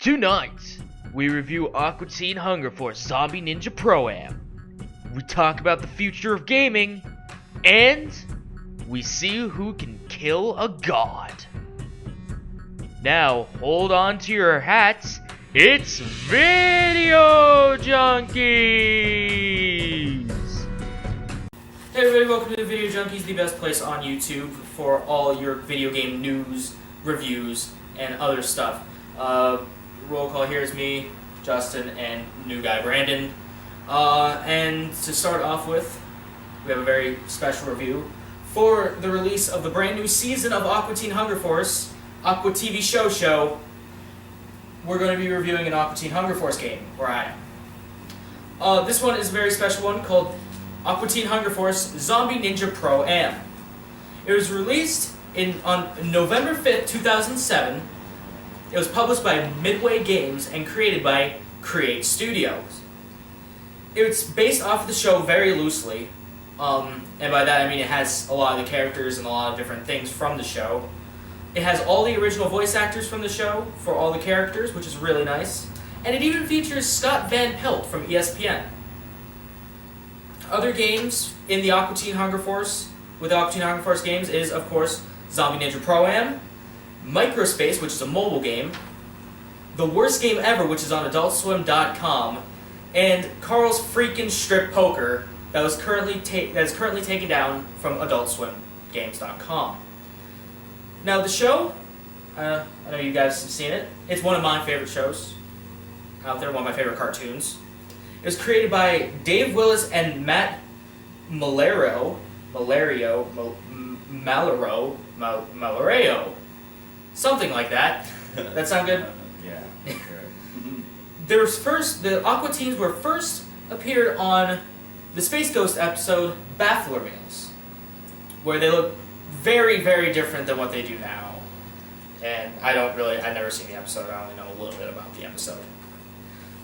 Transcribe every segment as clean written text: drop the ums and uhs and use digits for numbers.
Tonight, we review Aqua Teen Hunger Force Zombie Ninja Pro-Am. We talk about the future of gaming, and we see who can kill a god. Now, hold on to your hats. It's Video Junkies! Hey everybody, welcome to the Video Junkies, the best place on YouTube for all your video game news, reviews, and other stuff. Roll call here is me, Justin, and new guy Brandon. And to start off with, we have a very special review for the release of the brand new season of Aqua Teen Hunger Force, Aqua TV Show. We're going to be reviewing an Aqua Teen Hunger Force game, where I am. This one is a very special one called Aqua Teen Hunger Force Zombie Ninja Pro-Am. It was released on November 5th, 2007. It was published by Midway Games and created by Create Studios. It's based off of the show very loosely, and by that I mean it has a lot of the characters and a lot of different things from the show. It has all the original voice actors from the show for all the characters, which is really nice. And it even features Scott Van Pelt from ESPN. Other games in the Aqua Teen Hunger Force, with the Aqua Teen Hunger Force games, is of course Zombie Ninja Pro-Am, Microspace, which is a mobile game, The Worst Game Ever, which is on AdultSwim.com, and Carl's Freakin' Strip Poker, that is currently taken down from AdultSwimGames.com. Now the show, I know you guys have seen it. It's one of my favorite shows out there, one of my favorite cartoons. It was created by Dave Willis and Matt Malario, something like that. That sound good? Yeah. The Aqua Teens were first appeared on the Space Ghost episode Baffler Meals, where they look very, very different than what they do now. And I've never seen the episode, I only know a little bit about the episode.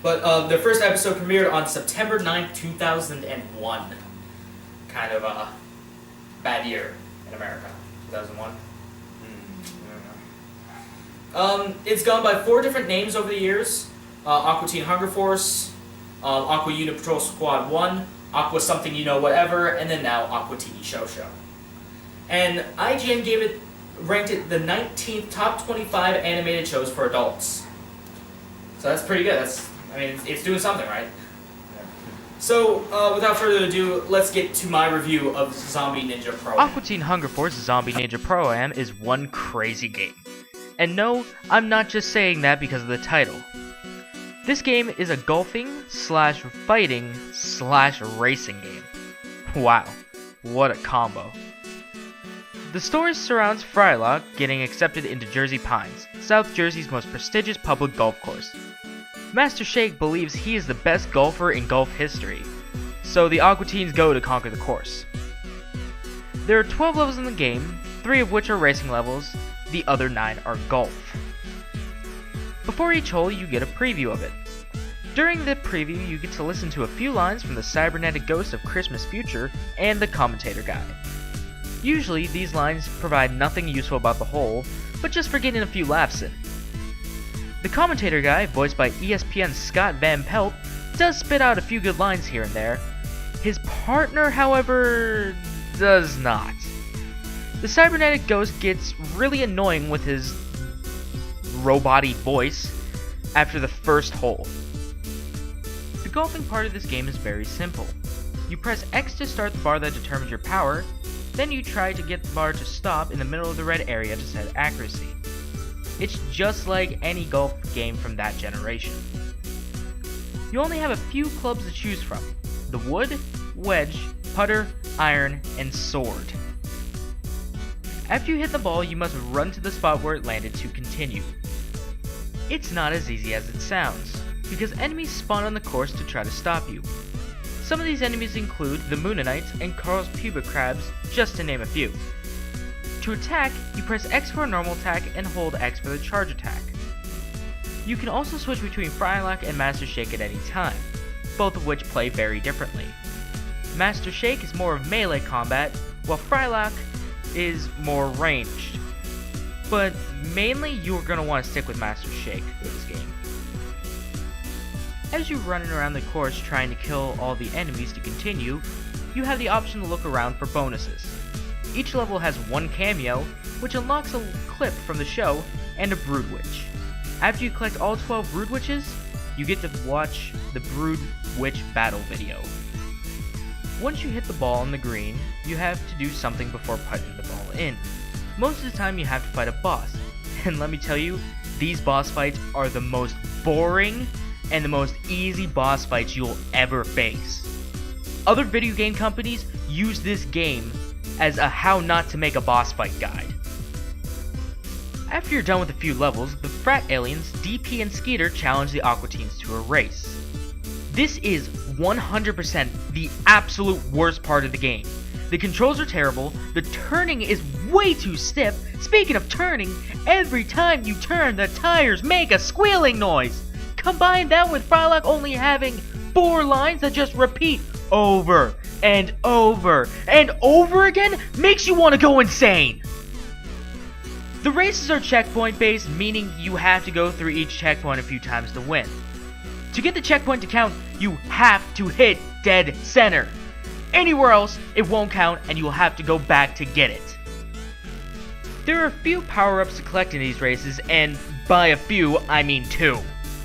But their first episode premiered on September 9th, 2001. Kind of a bad year in America, 2001. It's gone by 4 different names over the years. Aqua Teen Hunger Force, Aqua Unit Patrol Squad 1, Aqua Something You Know Whatever, and then now Aqua TV Show. And IGN ranked it the 19th top 25 animated shows for adults. So that's pretty good. It's doing something, right? So, without further ado, let's get to my review of Zombie Ninja Pro-Am. Aqua Teen Hunger Force Zombie Ninja Pro-Am is one crazy game. And no, I'm not just saying that because of the title. This game is a golfing/fighting/racing game. Wow, what a combo. The story surrounds Frylock getting accepted into Jersey Pines, South Jersey's most prestigious public golf course. Master Shake believes he is the best golfer in golf history, so the Aqua Teens go to conquer the course. There are 12 levels in the game, 3 of which are racing levels, the other 9 are golf. Before each hole, you get a preview of it. During the preview, you get to listen to a few lines from the cybernetic ghost of Christmas Future and the commentator guy. Usually, these lines provide nothing useful about the hole, but just for getting a few laughs in. The commentator guy, voiced by ESPN's Scott Van Pelt, does spit out a few good lines here and there. His partner, however, does not. The cybernetic ghost gets really annoying with his robot-y voice after the first hole. The golfing part of this game is very simple. You press X to start the bar that determines your power, then you try to get the bar to stop in the middle of the red area to set accuracy. It's just like any golf game from that generation. You only have a few clubs to choose from: the wood, wedge, putter, iron, and sword. After you hit the ball, you must run to the spot where it landed to continue. It's not as easy as it sounds, because enemies spawn on the course to try to stop you. Some of these enemies include the Moonanites and Carl's pubic crabs, just to name a few. To attack, you press X for a normal attack and hold X for the charge attack. You can also switch between Frylock and Master Shake at any time, both of which play very differently. Master Shake is more of melee combat, while Frylock is more ranged. but mainly you're going to want to stick with Master Shake for this game. As you're running around the course trying to kill all the enemies to continue, you have the option to look around for bonuses. Each level has one cameo, which unlocks a clip from the show, and a Brood Witch. After you collect all 12 Brood Witches, you get to watch the Brood Witch battle video. Once you hit the ball on the green, you have to do something before putting the ball in. Most of the time you have to fight a boss, and let me tell you, these boss fights are the most boring and the most easy boss fights you'll ever face. Other video game companies use this game as a how not to make a boss fight guide. After you're done with a few levels, the frat aliens DP and Skeeter challenge the Aqua Teens to a race. This is 100% the absolute worst part of the game. The controls are terrible, the turning is way too stiff. Speaking of turning, every time you turn, the tires make a squealing noise. Combine that with Frylock only having 4 lines that just repeat over and over and over again makes you want to go insane. The races are checkpoint based, meaning you have to go through each checkpoint a few times to win. To get the checkpoint to count, you have to hit dead center. Anywhere else, it won't count and you'll have to go back to get it. There are a few power-ups to collect in these races, and by a few, I mean 2.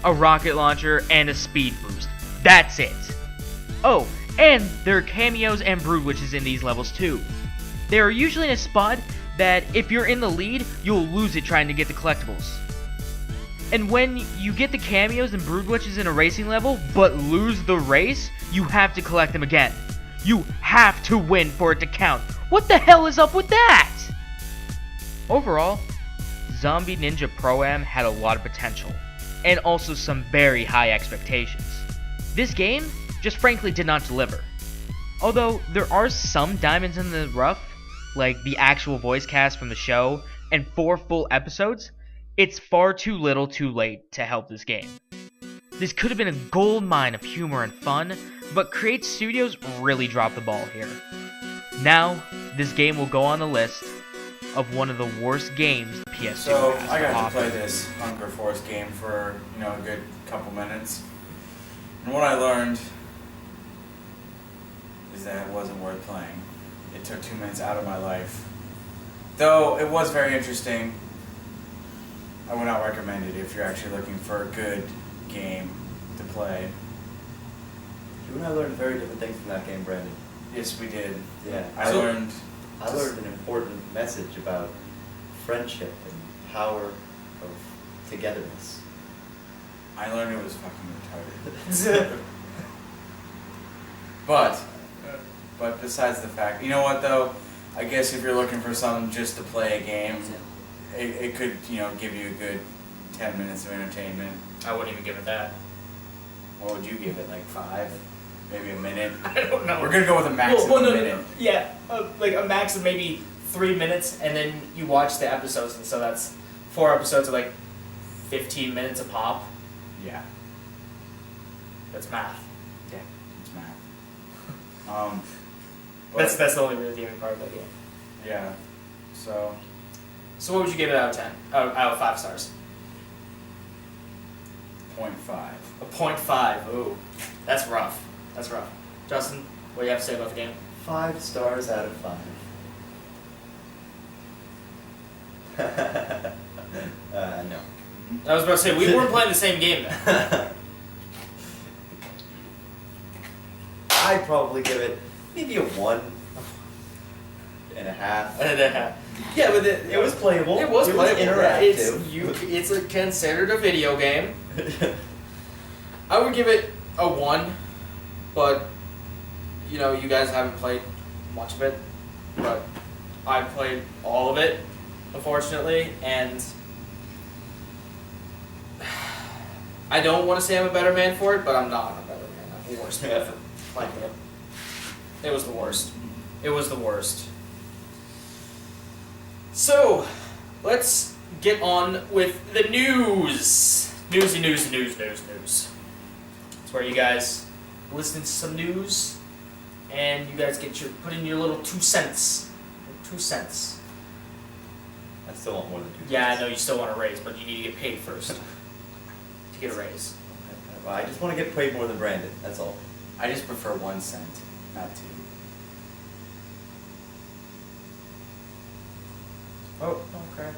A rocket launcher and a speed boost. That's it. Oh, and there are cameos and Brood Witches in these levels too. They are usually in a spot that if you're in the lead, you'll lose it trying to get the collectibles. And when you get the cameos and Brood Witches in a racing level, but lose the race, you have to collect them again. You have to win for it to count. What the hell is up with that? Overall, Zombie Ninja Pro-Am had a lot of potential, and also some very high expectations. This game just frankly did not deliver. Although there are some diamonds in the rough, like the actual voice cast from the show and 4 full episodes, it's far too little too late to help this game. This could have been a gold mine of humor and fun, but Create Studios really dropped the ball here. Now, this game will go on the list of one of the worst games the PS2 So has I got offered. to play this Hunger Force game for a good couple minutes, and what I learned is that it wasn't worth playing. It took 2 minutes out of my life. Though it was very interesting, I would not recommend it if you're actually looking for a good game to play. You and I learned very different things from that game, Brandon. Yes, we did. Yeah. I learned an important message about friendship and power of togetherness. I learned it was fucking retarded. But besides the fact, you know what though? I guess if you're looking for something just to play a game, it could, give you a good 10 minutes of entertainment. I wouldn't even give it that. What would you give it, like 5? Maybe a minute? I don't know. We're gonna go with a max of a minute. Yeah, like a max of maybe 3 minutes, and then you watch the episodes, and so that's 4 episodes of like 15 minutes a pop. Yeah. That's math. Yeah, it's math. That's the only redeeming part of that game. Yeah. So what would you give it out of 10? Out of 5 stars? 0.5. A 0.5. Ooh, that's rough. That's rough. Justin, what do you have to say about the game? 5 stars out of 5. No. I was about to say, we weren't playing the same game then. I'd probably give it maybe a 1.5. Yeah, but it was playable. It was playable. interactive. It's considered a video game. I would give it a 1, but you guys haven't played much of it, but I played all of it, unfortunately, and I don't want to say I'm a better man for it, but I'm not a better man. I'm the worst man for playing it. It was the worst. It was the worst. So, let's get on with the news. News. It's where you guys listen to some news, and you guys put in your little 2 cents. 2 cents. I still want more than 2 cents. Yeah, I know you still want a raise, but you need to get paid first to get a raise. I just want to get paid more than Brandon. That's all. I just prefer 1 cent, not 2. Oh, okay.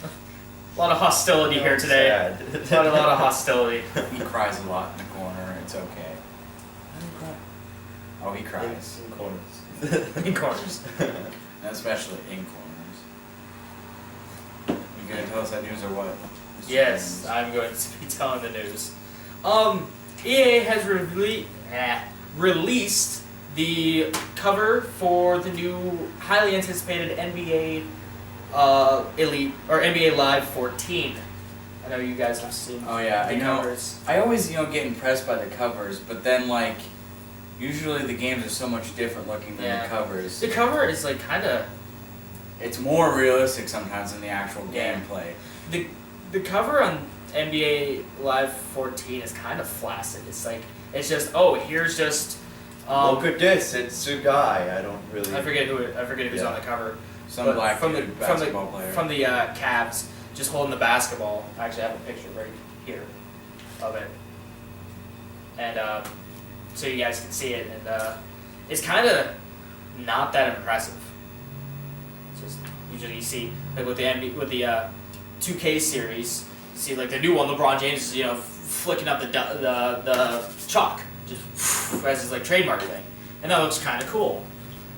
A lot of hostility here today. A lot of hostility. He cries a lot in the corner. It's okay. Oh, he cries. In corners. In corners. And especially in corners. You gonna tell us that news or what? Mr. Yes, Jones? I'm going to be telling the news. EA has released the cover for the new highly anticipated NBA Elite or NBA Live 14. I know you guys have seen Oh yeah, the I know. covers. I always, get impressed by the covers, but then usually the games are so much different looking than Yeah. the covers. The cover is kind of It's more realistic sometimes than the actual Yeah. gameplay. the cover on NBA Live 14 is kind of flaccid. It's just here's just Look at this. It's a guy. I don't really. I forget who's Yeah. on the cover. Some But black from dude, the basketball player. from the Cavs just holding the basketball. I actually have a picture right here of it, and so you guys can see it. And it's kind of not that impressive. It's just usually you see with the 2K series, you see the new one, LeBron James is flicking up the chalk just as his trademark thing, and that looks kind of cool.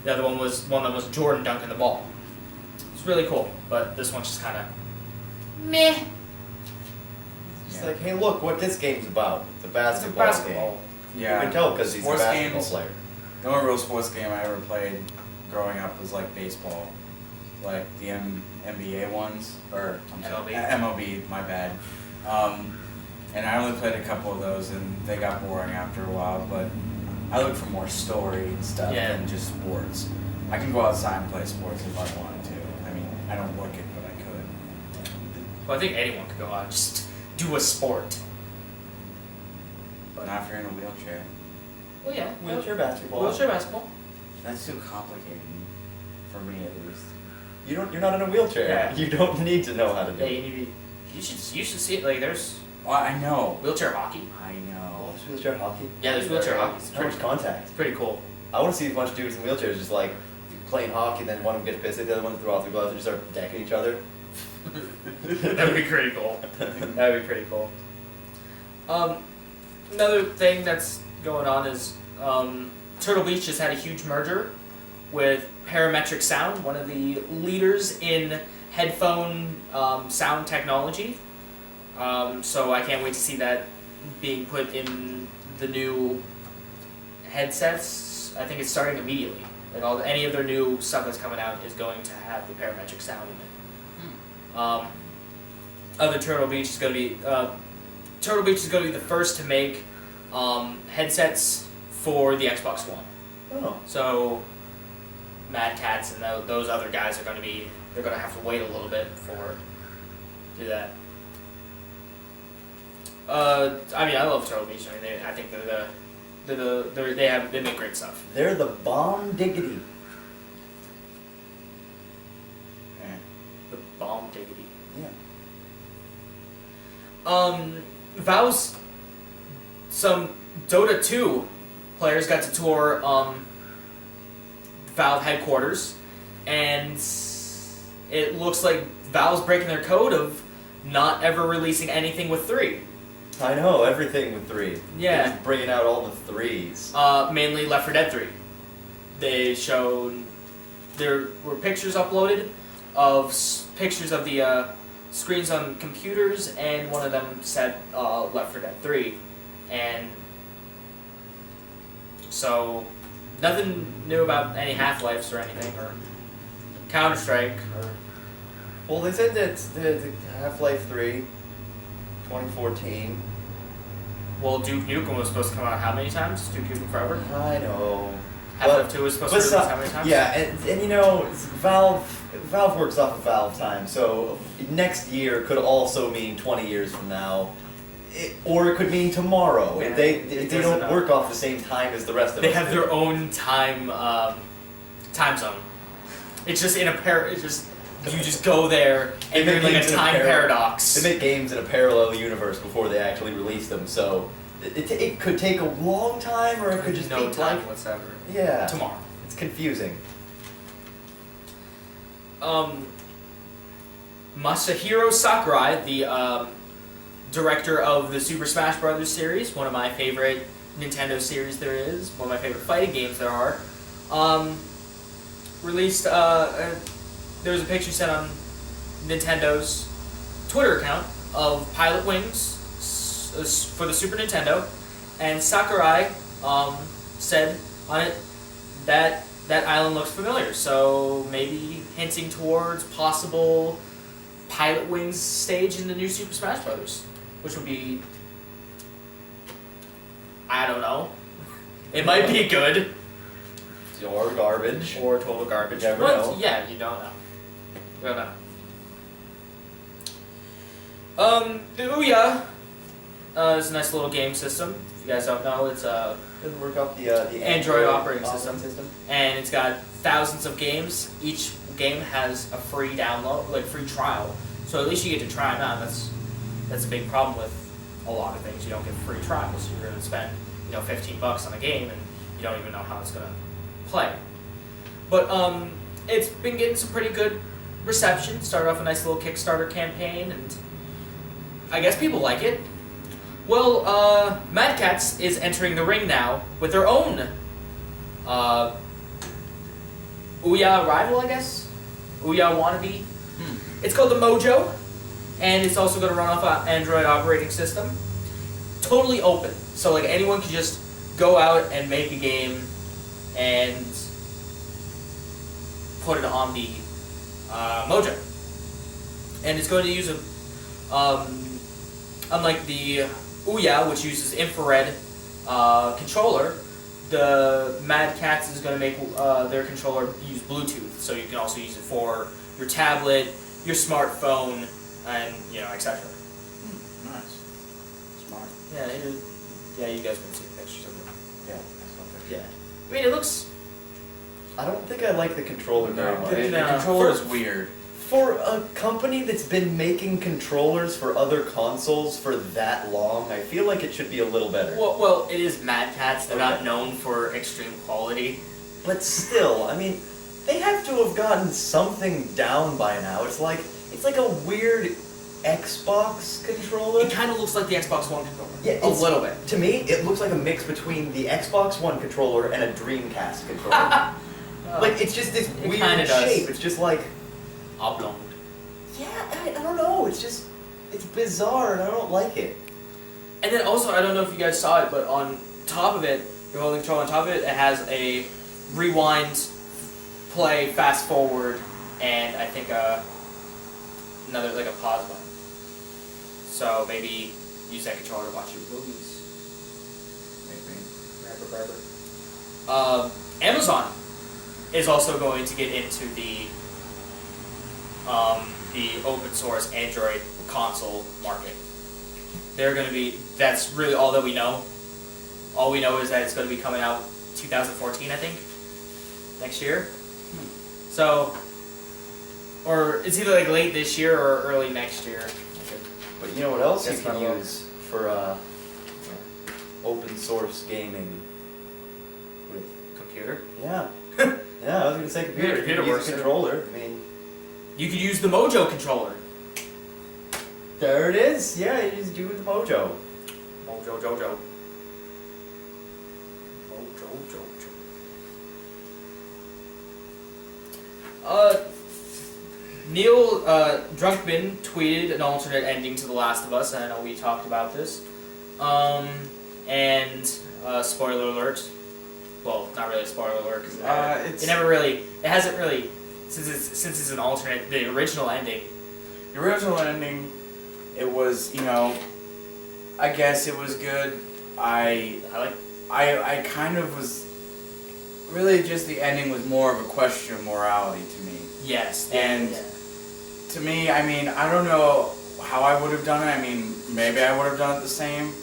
The other one was that was Jordan dunking the ball. It's really cool, but this one's just kind of meh. It's Yeah. hey, look what this game's about. It's a It's a basketball, basketball. game. Yeah. You can tell because he's a Sports basketball games- player. The only real sports game I ever played growing up was baseball, the NBA ones, or I'm sorry, MLB. MLB. My bad. And I only played a couple of those, and they got boring after a while. But I look for more story and stuff Yeah. than just sports. I can go outside and play sports if I wanted to. I mean, I don't look it, but I could. Well, I think anyone could go out and just do a sport. But not if you're in a wheelchair. Well, yeah, Wheelchair basketball. Wheelchair basketball. That's too complicated, for me at least. You're not in a wheelchair. Yeah. You don't need to know how to do Yeah, it. you should see it. There's Well, I know. wheelchair hockey. I know. Oh, there's wheelchair hockey. Yeah, there's wheelchair hockey. It's How much pretty, contact? it's pretty cool. I want to see a bunch of dudes in wheelchairs just playing hockey, then one of them gets pissed at the other one, throw off the gloves, and just start decking each other. That'd be pretty cool. That'd be pretty cool. Another thing that's going on is Turtle Beach just had a huge merger with Parametric Sound, one of the leaders in headphone sound technology. So I can't wait to see that being put in the new headsets. I think it's starting immediately. Any of their new stuff that's coming out is going to have the Parametric Sound in it. Other Turtle Beach is going to be the first to make headsets for the Xbox One. Oh. So Mad Cats and those other guys are going to have to wait a little bit do that. I love Turtle Beach. I think they make great stuff. They're the bomb diggity. Eh. The bomb diggity. Yeah. Valve's some Dota 2 players got to tour Valve headquarters, and it looks like Valve's breaking their code of not ever releasing anything with 3. I know, everything with 3. Yeah. They're just bringing out all the 3s. Mainly Left 4 Dead 3. They showed there were pictures uploaded of pictures of the screens on computers, and one of them said Left 4 Dead 3, and so nothing new about any Half-Lives or anything, or Counter-Strike, or Well, they said that the Half-Life 3, 2014. well, Duke Nukem was supposed to come out how many times? Duke Nukem Forever? I know. Half-Life 2 was supposed to release how many times? Yeah, and Valve works off of Valve time, so next year could also mean 20 years from now, or it could mean tomorrow. Yeah, They it don't doesn't know. work off the same time as the rest of us. They have their own time zone. It's just in a pair. It's just you just go there and you're in like a time paradox. They make games in a parallel universe before they actually release them, so it could take a long time, or it could just no be time like, whatsoever. yeah, Tomorrow. It's confusing. Masahiro Sakurai, the director of the Super Smash Bros. Series, one of my favorite Nintendo series there is, one of my favorite fighting games there are, released, there was a picture sent on Nintendo's Twitter account of Pilot Wings for the Super Nintendo, and Sakurai said on it that that island looks familiar, so maybe hinting towards possible Pilot Wings stage in the new Super Smash Bros., which would be, I don't know. It might be good. Or garbage. Or total garbage. You never But, know. yeah, you don't know. You don't know. The Ouya is a nice little game system. If you guys don't know, it's a Doesn't work out the Android operating system. system. and it's got thousands of games. Each game has a free download, like free trial. So at least you get to try them out. That's a big problem with a lot of things. You don't get free trials. You're going to spend $15 on a game and you don't even know how it's going to play. But it's been getting some pretty good reception. Started off a nice little Kickstarter campaign, and I guess people like it. Well, Mad Catz is entering the ring now with their own Ouya rival, I guess? Ouya wannabe. It's called the Mojo, and it's also going to run off an Android operating system. Totally open, so like anyone can just go out and make a game and put it on the Mojo. And it's going to use unlike the Ouya, which uses infrared controller, the Mad Catz is going to make their controller use Bluetooth, so you can also use it for your tablet, your smartphone, and etc. Nice. Smart. Yeah, you guys can see pictures of it. Yeah, that's not Yeah, I mean it looks. I don't think I like the controller very much. The No. controller is weird. For a company that's been making controllers for other consoles for that long, I feel like it should be a little better. Well, it is Mad Catz. They're not Okay. known for extreme quality. But still, I mean, they have to have gotten something down by now. It's like a weird Xbox controller. It kind of looks like the Xbox One controller. Yeah, a little bit. To me, it looks like a mix between the Xbox One controller and a Dreamcast controller. Like, it's just this It weird kinda does. shape. It's just like, Oblong. yeah, I don't know. It's bizarre, and I don't like it. And then also, I don't know if you guys saw it, but on top of it, you're holding the controller on top of it, it has a rewind, play, fast forward, and I think another, like a pause button. So maybe use that controller to watch your movies. Maybe. Amazon is also going to get into the open source Android console market. They're going to be. That's really all that we know. All we know is that it's going to be coming out 2014, I think, next year. So, or it's either like late this year or early next year. But you know what else That's you can not a lot. use for open source gaming? With Computer. yeah, yeah, I was gonna say computer. Yeah, You computer can use works, a yeah. controller. I mean, You could use the Mojo controller. there it is. Yeah, you just do it with the Mojo. Mojo Jojo. Mojo Jojo. Neil Drunkman tweeted an alternate ending to The Last of Us, and I know we talked about this. And spoiler alert. Well, not really a spoiler alert because it hasn't really since it's an alternate. The original ending. The original ending, it was, I guess it was good. I kind of was, really just the ending was more of a question of morality to me. Yes. And yeah. to me, I mean, I don't know how I would have done it. I mean, maybe I would have done it the same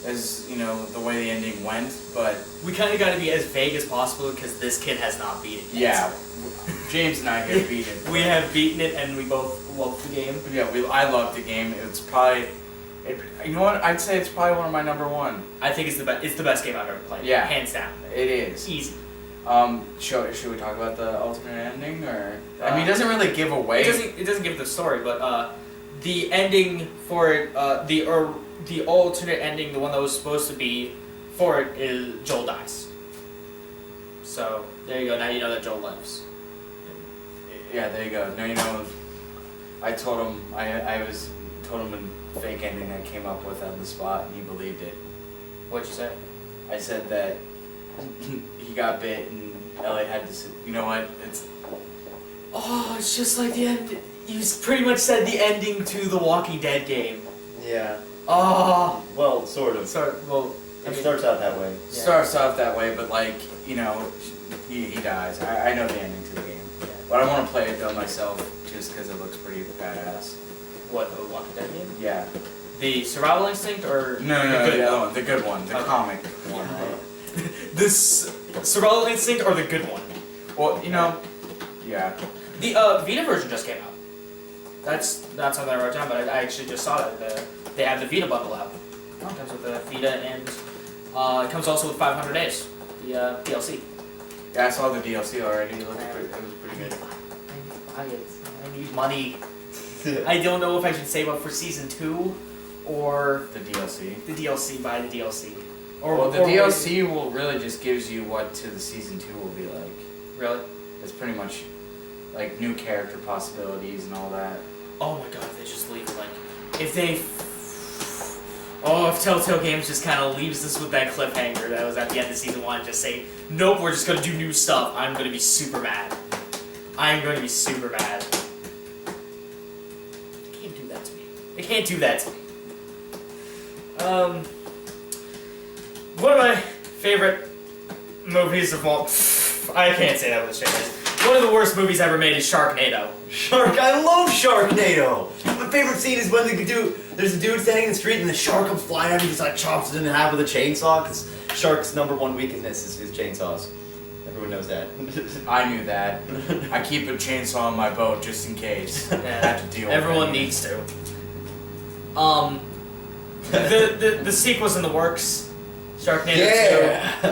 as, the way the ending went, but We kind of got to be as vague as possible because this kid has not beat it yet. yeah, James and I have beat it. We have beaten it, and we both love the game. Yeah, I love the game. It's probably, you know what? I'd say it's probably one of my number one. I think it's the best. It's the best game I've ever played. Yeah. Hands down. It is. Easy. Should we talk about the ultimate ending, or I mean, it doesn't really give away. It doesn't give the story, but the ending for it, the alternate ending, the one that was supposed to be for it, is Joel dies. So there you go. Now you know that Joel lives. Yeah, there you go. Now you know. I told him told him a fake ending I came up with on the spot, and he believed it. What'd you say? I said that he got bit, and Elliot had to sit. You know what? Oh, it's just like the end. You pretty much said the ending to the Walking Dead game. Yeah. Oh. Well, sort of. Sorry. Well, It starts out that way. Yeah. Starts off that way, but like, you know, he dies. I know the ending to the game, but I want to play it though myself, just because it looks pretty badass. What, the Walking Dead game? Yeah. The Survival Instinct or No, the good one, the comic one. This Survival Instinct or the good one? Well, you know, yeah. The Vita version just came out. That's not something I wrote down, but I actually just saw that. They have the Vita bundle out. It comes with the Vita, and it comes also with 500 days, the DLC. Yeah, I saw the DLC already. It was pretty good. I need money. I don't know if I should save up for Season 2 or The DLC. the DLC, buy the DLC. Well, the DLC will really just gives you what to the Season 2 will be like. Really? It's pretty much like new character possibilities and all that. Oh my god, if they just leave it like... if Telltale Games just kind of leaves us with that cliffhanger that was at the end of Season 1 and just say, nope, we're just going to do new stuff, I'm going to be super mad. I'm going to be super mad. They can't do that to me. They can't do that to me. One of my favorite movies of all... I can't say that with a straight face. One of the worst movies ever made is Sharknado. I love Sharknado! My favorite scene is when there's a dude standing in the street and the shark comes flying at him and just like chops it in half with a chainsaw, because shark's #1 weakness is his chainsaws. Everyone knows that. I knew that. I keep a chainsaw on my boat just in case. I have to deal with Everyone it. needs to. The sequel's in the works. Sharknado 2.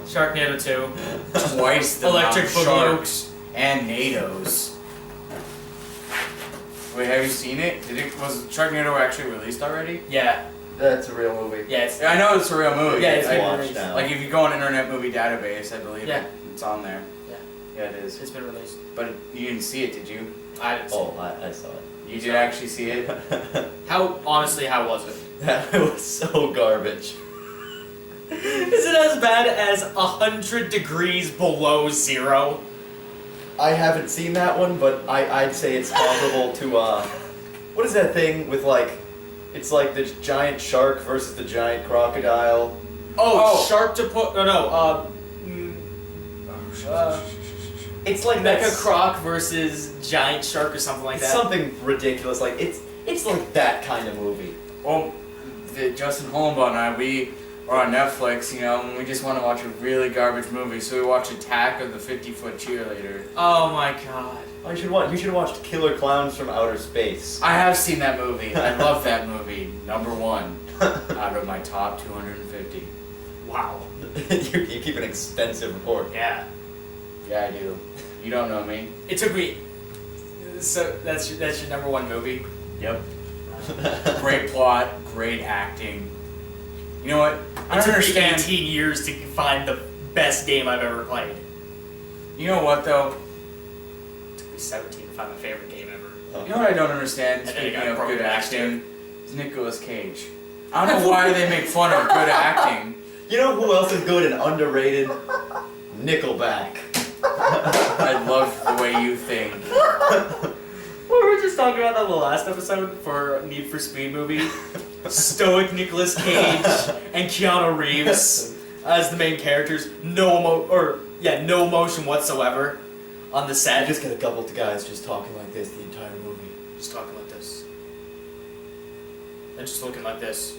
Sharknado 2. Twice the Electric amount of Boogaloo. sharks and NATOs. Wait, have you seen it? Was Sharknado actually released already? Yeah. That's a real movie. Yeah, it's... Yeah, I know it's a real movie. Yeah, it's I been watched released. now. Like if you go on Internet Movie Database, I believe Yeah. it's on there. Yeah. Yeah, it is. It's been released. But you didn't see it, did you? I didn't see Oh, I saw it. You did actually see it? it. Honestly, how was it? That was so garbage. Is it as bad as 100 degrees below zero? I haven't seen that one, but I'd say it's comparable to, what is that thing with like, it's like the giant shark versus the giant crocodile. Shark to put... It's like Mecha that Croc versus Giant Shark or something like It's that. something ridiculous. Like it's like that kind of movie. Well, Justin Holmbaugh and I, we are on Netflix, you know, and we just want to watch a really garbage movie, so we watch Attack of the 50-Foot Cheerleader. Oh my god. Oh, you should watch Killer Clowns from Outer Space. I have seen that movie. I love that movie. #1 out of my top 250. Wow. you keep an extensive report. Yeah. Yeah, I do. You don't know me. It took me... So, that's your #1 movie? Yep. Great plot, great acting. You know what? I It don't took me understand. 18 years to find the best game I've ever played. You know what, though? It took me 17 to find my favorite game ever. You know what I don't understand, And then it speaking got of broken good next acting? Is Nicolas Cage. I don't know why they make fun of good acting. You know who else is good and underrated? Nickelback. I love the way you think. We were just talking about that in the last episode for Need for Speed movie. Stoic Nicolas Cage and Keanu Reeves as the main characters. No emotion whatsoever on the You set. just get a couple of guys just talking like this the entire movie. Just talking like this. And just looking like this.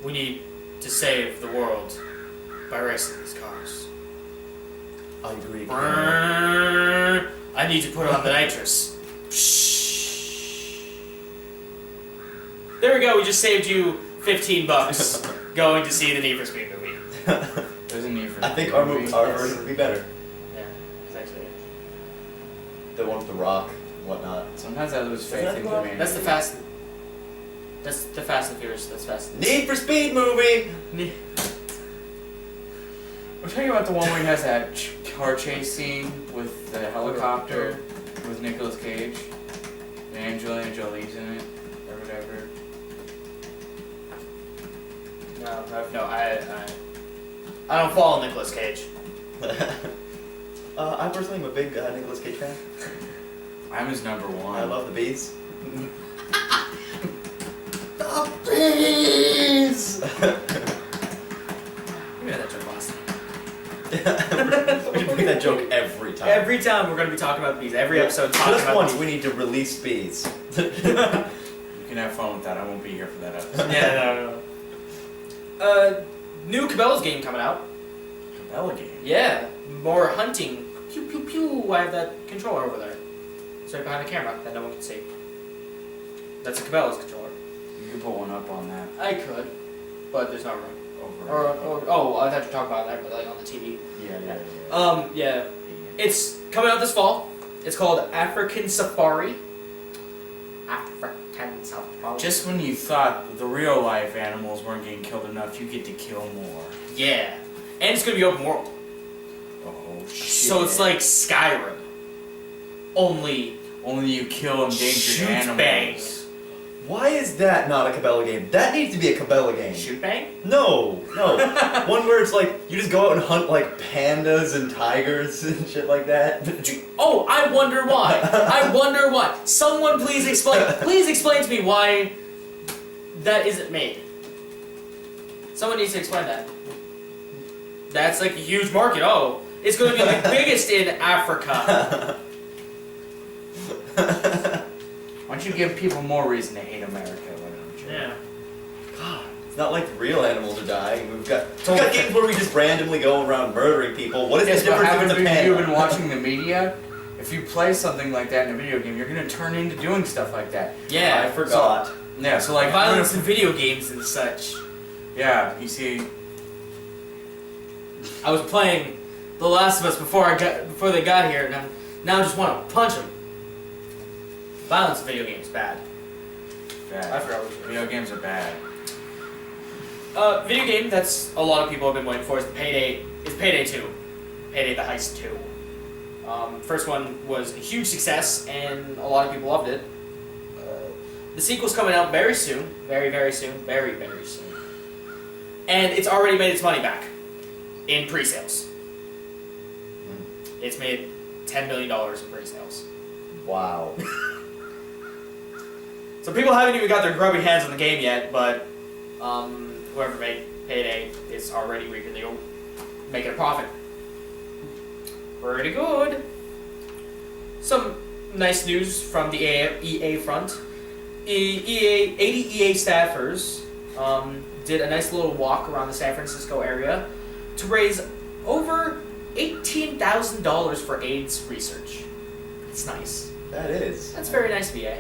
We need to save the world by racing these cars. I agree. Brrrr. I need to put on the nitrous. There we go. We just saved you $15 going to see the Need for Speed movie. There's a need for. I think our version would be better. Yeah, it's actually. The one with the rock, and whatnot. Sometimes I lose faith that in the one? humanity. That's the Fast. That's the Fast and Furious. That's Fast. Need for Speed movie. We're talking about the one where he has that car chase scene with the helicopter with Nicolas Cage and Angelina Jolie's in it or whatever. No, I don't follow Nicolas Cage. I personally am a big Nicolas Cage fan. I'm his number one. I love the bees. The bees! We made that joke last time. We should make that joke every time. Every time we're going to be talking about bees. Every episode talking Just about once we need to release bees. You can have fun with that. I won't be here for that episode. Yeah, no. New Cabela's game coming out. Cabela game. Yeah, more hunting. Pew pew pew. I have that controller over there. It's right behind the camera that no one can see. That's a Cabela's controller. You can put one up on that. I could, but there's no room. Over. Oh, I thought you were talking about that, but like on the TV. Yeah. Yeah. It's coming out this fall. It's called African Safari. African Safari. Just when you thought the real life animals weren't getting killed enough, you get to kill more. Yeah. And it's gonna be open world. Oh shit. So it's like Skyrim. Only you kill endangered shoot animals. bang. Why is that not a Cabela game? That needs to be a Cabela game. Shoot bang? No. One where it's like, you just go out and hunt like pandas and tigers and shit like that. Oh, I wonder why. I wonder why. Someone please explain. Please explain to me why that isn't made. Someone needs to explain that. That's like a huge market. Oh, it's going to be the biggest in Africa. Why don't you give people more reason to hate America? Why don't you? Yeah. God, it's not like real animals are dying. We've got games where we just randomly go around murdering people. What is Yes, the what difference happens with the when you've panda? been watching the media? If you play something like that in a video game, you're going to turn into doing stuff like that. Yeah. I forgot. So like Violence in video games and such. Yeah, you see. I was playing The Last of Us before they got here, and now I just want to punch them. Violence in video games bad. Bad. I forgot what it was. Video games are bad. Video game that's a lot of people have been waiting for is Payday 2. Payday the Heist 2. First one was a huge success, and a lot of people loved it. The sequel's coming out very soon. Very, very soon. Very, very soon. And it's already made its money back in pre-sales. It's made $10 million in pre-sales. Wow. So people haven't even got their grubby hands on the game yet, but whoever made Payday is already making a profit. Pretty good. Some nice news from the EA front. 80 EA staffers did a nice little walk around the San Francisco area to raise over $18,000 for AIDS research. It's nice. That is. That's very nice of EA.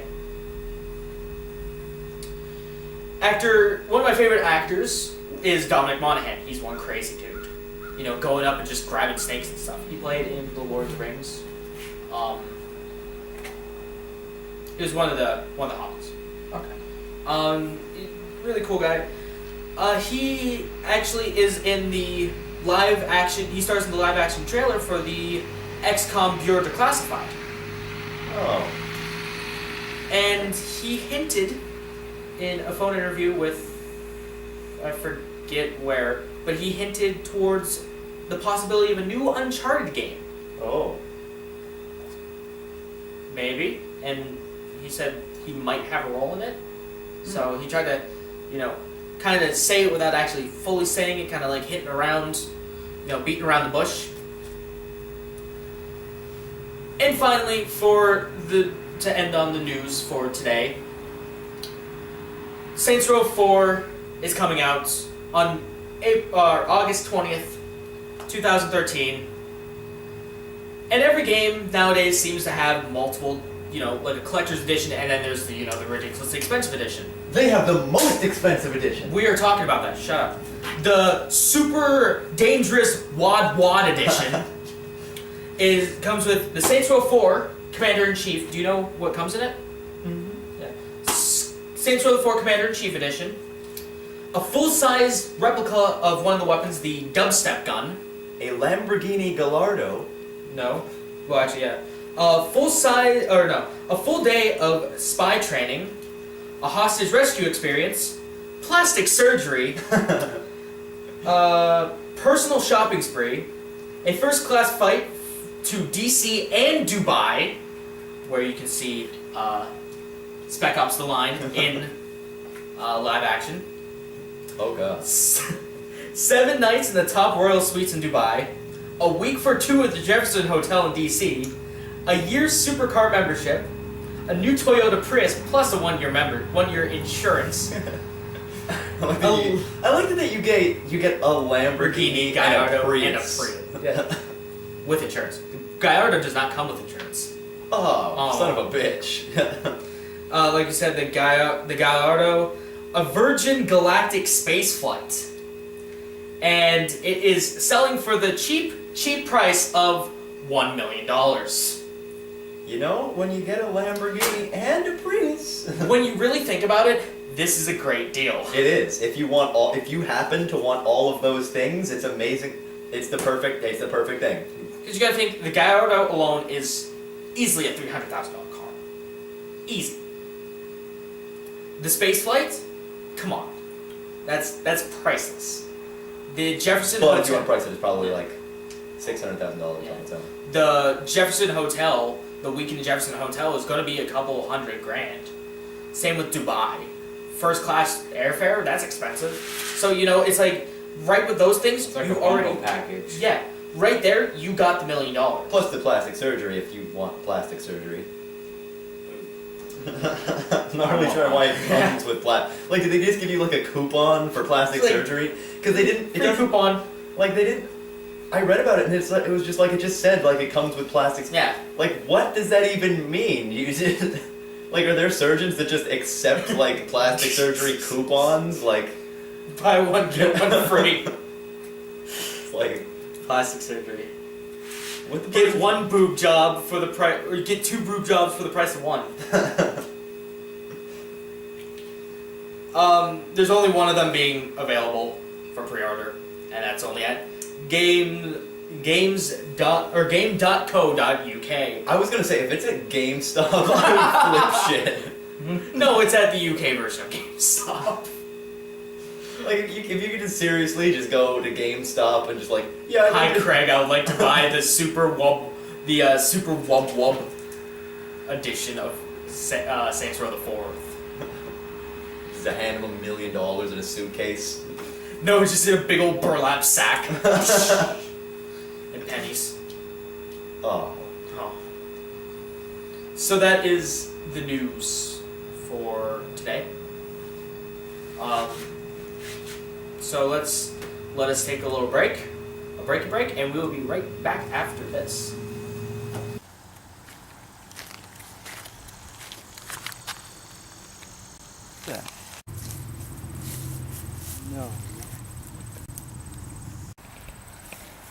One of my favorite actors is Dominic Monaghan. He's one crazy dude. You know, going up and just grabbing snakes and stuff. He played in The Lord of the Rings. He was one of the hobbits. Okay. Really cool guy. He actually is in the live action. He stars in the live action trailer for the XCOM Bureau Declassified. Oh. And he hinted in a phone interview with, I forget where, but he hinted towards the possibility of a new Uncharted game. Oh. Maybe. And he said he might have a role in it. So he tried to, kind of say it without actually fully saying it, kind of like hitting around, beating around the bush. And finally, to end on the news for today, Saints Row 4 is coming out on August 20th, 2013. And every game nowadays seems to have multiple, like a collector's edition, and then there's the ridiculously expensive edition. They have the most expensive edition. We are talking about that. Shut up. The super dangerous Wad edition comes with the Saints Row 4 Commander-in-Chief. Do you know what comes in it? Mm-hmm. Yeah. Saints Row 4 Commander-in-Chief edition. A full-size replica of one of the weapons, the dubstep gun. A Lamborghini Gallardo. No. Well, actually, yeah. A full day of spy training, a hostage rescue experience, plastic surgery, personal shopping spree, a first-class fight to DC and Dubai, where you can see Spec Ops: The Line in live action. Oh god. 7 nights in the top royal suites in Dubai, a week for 2 at the Jefferson Hotel in DC, a year's supercar membership, a new Toyota Prius plus a 1-year insurance. I like that you get a Lamborghini Gallardo and a Prius. Yeah. With insurance. Gallardo does not come with insurance. Oh, son of a bitch. Like you said, the Gallardo, a Virgin Galactic space flight. And it is selling for the cheap price of $1 million. You know, when you get a Lamborghini and a Prius. When you really think about it, this is a great deal. It is. If you happen to want all of those things, it's amazing. It's the perfect thing. Because you gotta think, the Gallardo alone is easily a $300,000 car. Easy. The space flight? Come on. That's priceless. The Jefferson But Hotel. if you want to price it, it's probably like $600,000 on its own. The Jefferson Hotel, the week in the Jefferson Hotel is going to be a couple $100,000. Same with Dubai. First class airfare, that's expensive. So, it's like, right with those things, It's like you a already... bundle package. Yeah, right there, you got the $1 million. Plus the plastic surgery if you want plastic surgery. I'm not really sure why it comes with Like, did they just give you like a coupon for plastic surgery? Because they didn't. Free coupon. Like they didn't. I read about it and it was just like it just said like it comes with plastics. Yeah. Like what does that even mean? Like are there surgeons that just accept like plastic surgery coupons? Like Buy one get one free. Like Plastic surgery. what the Get one boob job for the price, or get 2 boob jobs for the price of one. There's only one of them being available for pre-order, and that's only at game.co.uk. I was gonna say if it's at GameStop, I would flip shit. No, it's at the UK version of GameStop. Like if you could just seriously just go to GameStop and just like yeah. Hi Craig, I would like to buy the Super Wub edition of Saints Row the 4th. Just to hand him $1 million in a suitcase. No, it's just in a big old burlap sack. And pennies. Oh. So that is the news for today. So let us take a little break, and we will be right back after this. Yeah. No.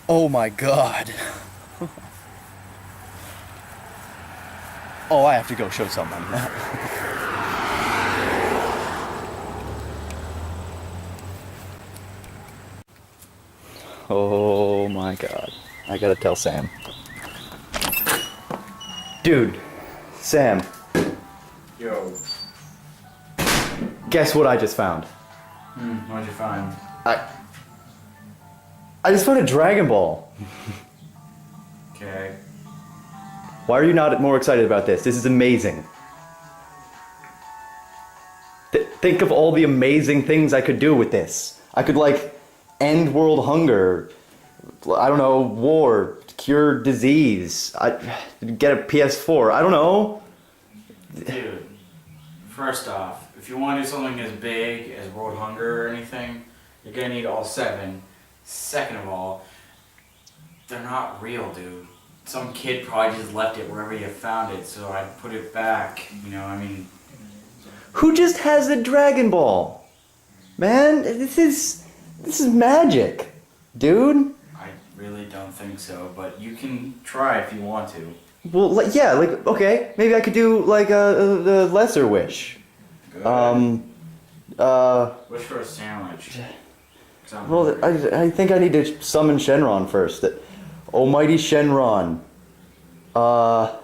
Oh my god. Oh, I have to go show someone. Oh my god. I gotta tell Sam. Dude, Sam, Yo. guess what I just found? What'd you find? I just found a Dragon Ball. Okay. Why are you not more excited about this? This is amazing. Think of all the amazing things I could do with this. I could, like, end world hunger, I don't know, war, cure disease, get a PS4, I don't know. Dude, first off, if you want to do something as big as world hunger or anything, you're gonna need all 7. Second of all, they're not real, dude. some kid probably just left it wherever you found it, so I put it back. You know, I mean, Who just has a Dragon Ball? Man, this is magic, dude. I really don't think so, but you can try if you want to. Well, yeah, okay, maybe I could do like a lesser wish. Good. Wish for a sandwich. Well, I think I need to summon Shenron first. Almighty Shenron. Almighty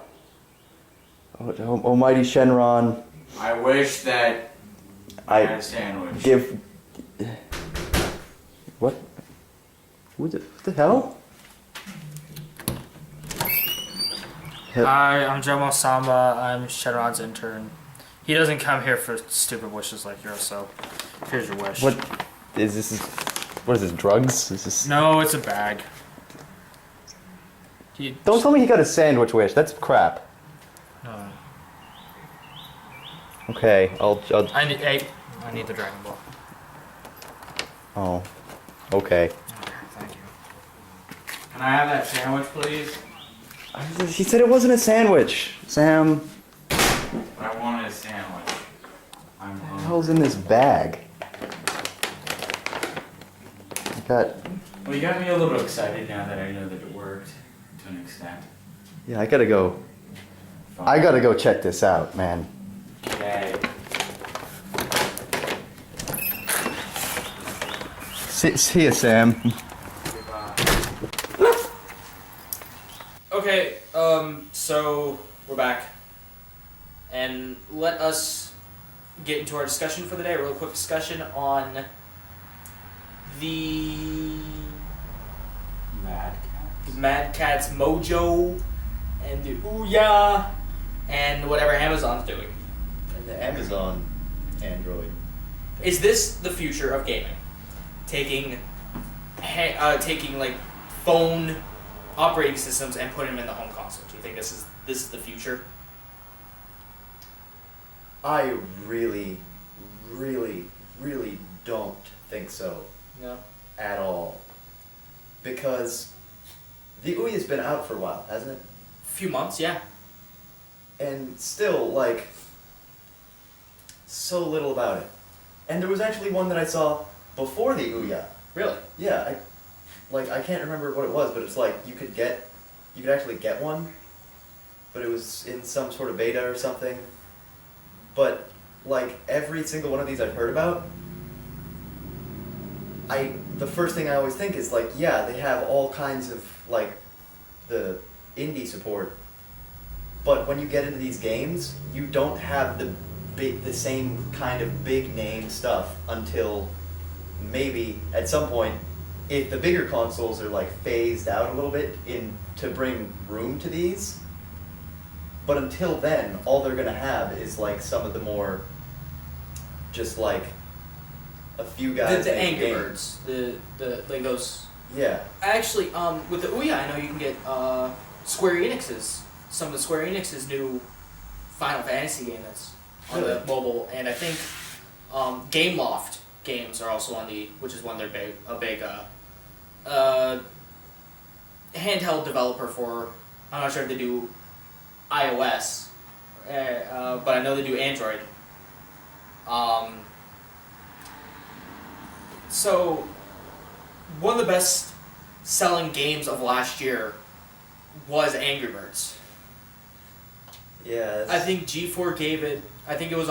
Shenron. I wish that I had a sandwich. Give. What? What the hell? Hi, I'm Jomo Samba. I'm Shenron's intern. He doesn't come here for stupid wishes like yours, so here's your wish. What is this? What is this? Drugs? Is this? No, it's a bag. Don't tell me he got a sandwich wish. That's crap. No. Okay, I'll. I need the Dragon Ball. Oh. Okay. Okay, thank you. Can I have that sandwich, please? He said it wasn't a sandwich, Sam. I wanted a sandwich. I'm What the hungry. hell's in this bag? I got. Well, you got me a little excited now that I know that it worked to an extent. Yeah, I gotta go. Fine. I gotta go check this out, man. Okay. See ya, Sam. Goodbye. Okay, so we're back. And let us get into our discussion for the day. A real quick discussion on the Mad Cat? Mad Cat's Mojo and the Ouya and whatever Amazon's doing. And the Amazon Android. Is this the future of gaming? Taking like phone operating systems and putting them in the home console. Do you think this is the future? I really, really, really don't think so No. at all. Because the Ouya's been out for a while, hasn't it? Few months, yeah. And still, like, so little about it. And there was actually one that I saw before the Ouya. Really? Yeah, I can't remember what it was, but it's like you could actually get one, but it was in some sort of beta or something. But like every single one of these I've heard about, the first thing I always think is like, yeah, they have all kinds of like the indie support, but when you get into these games, you don't have the same kind of big name stuff until maybe at some point, if the bigger consoles are like phased out a little bit to bring room to these. But until then, all they're gonna have is like some of the more, just like a few guys. The making Angry games. Birds, the like those. Yeah. Actually, with the Ouya, I know you can get some of the Square Enix's new Final Fantasy game that's on the Really? mobile, and I think Gameloft games are also on which is one of their big handheld developer for. I'm not sure if they do iOS, but I know they do Android. So, one of the best selling games of last year was Angry Birds. Yeah. I think G4 gave it. I think it was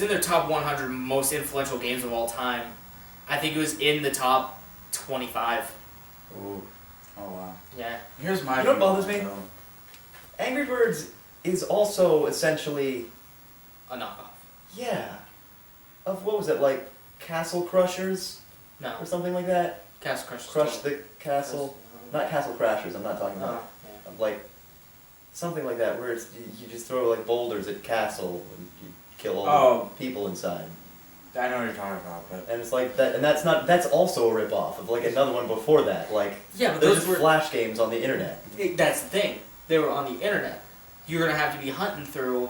in their top 100 most influential games of all time. I think it was in the top 25. Ooh. Oh wow. Yeah. Here's my. You know what bothers view, me? though. Angry Birds is also essentially, A knockoff. yeah, of what was it, like Castle Crushers No. or something like that? Castle Crush. Crush the Castle, not Castle Crashers. I'm not talking about. Oh, yeah. Like something like that, where it's you just throw like boulders at castle and you kill all the people inside. I know what you're talking about, but And it's like that, and that's also a rip-off of like another one before that. Like Yeah, but those those just were. flash games on the internet. That's the thing. They were on the internet. You're gonna have to be hunting through,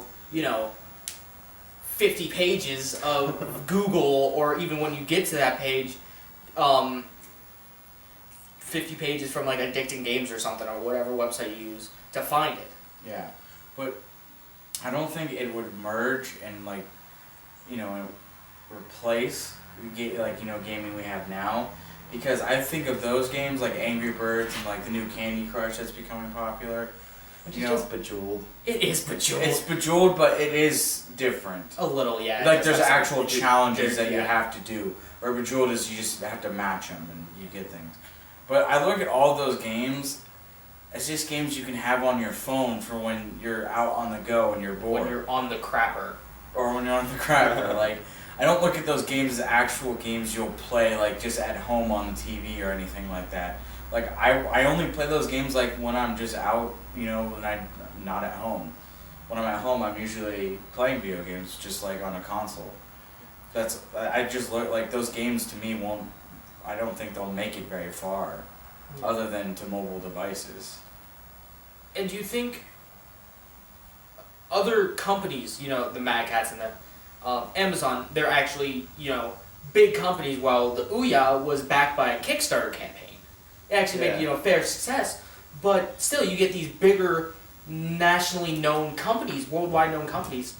50 pages of Google, or even when you get to that page, 50 pages from like Addicting Games or something, or whatever website you use to find it. Yeah, but I don't think it would merge and like, replace gaming we have now, because I think of those games like Angry Birds and like the new Candy Crush that's becoming popular. Which is just Bejeweled. It is Bejeweled. It's Bejeweled, but it is different. A little, yeah. Like there's actual challenges that you yeah. have to do. Or Bejeweled is you just have to match them and you get things. But I look at all those games as just games you can have on your phone for when you're out on the go and you're bored. When you're on the crapper. Or when you're on the crapper. Like, I don't look at those games as actual games you'll play like just at home on the TV or anything like that. Like I only play those games like when I'm just out, when I'm not at home. When I'm at home, I'm usually playing video games just like on a console. I just look like those games to me I don't think they'll make it very far, other than to mobile devices. And do you think other companies, the Mad Cats and the Amazon, they're actually, big companies, while the Ouya was backed by a Kickstarter campaign. It actually made, a fair success, but still you get these bigger, nationally known companies, worldwide known companies,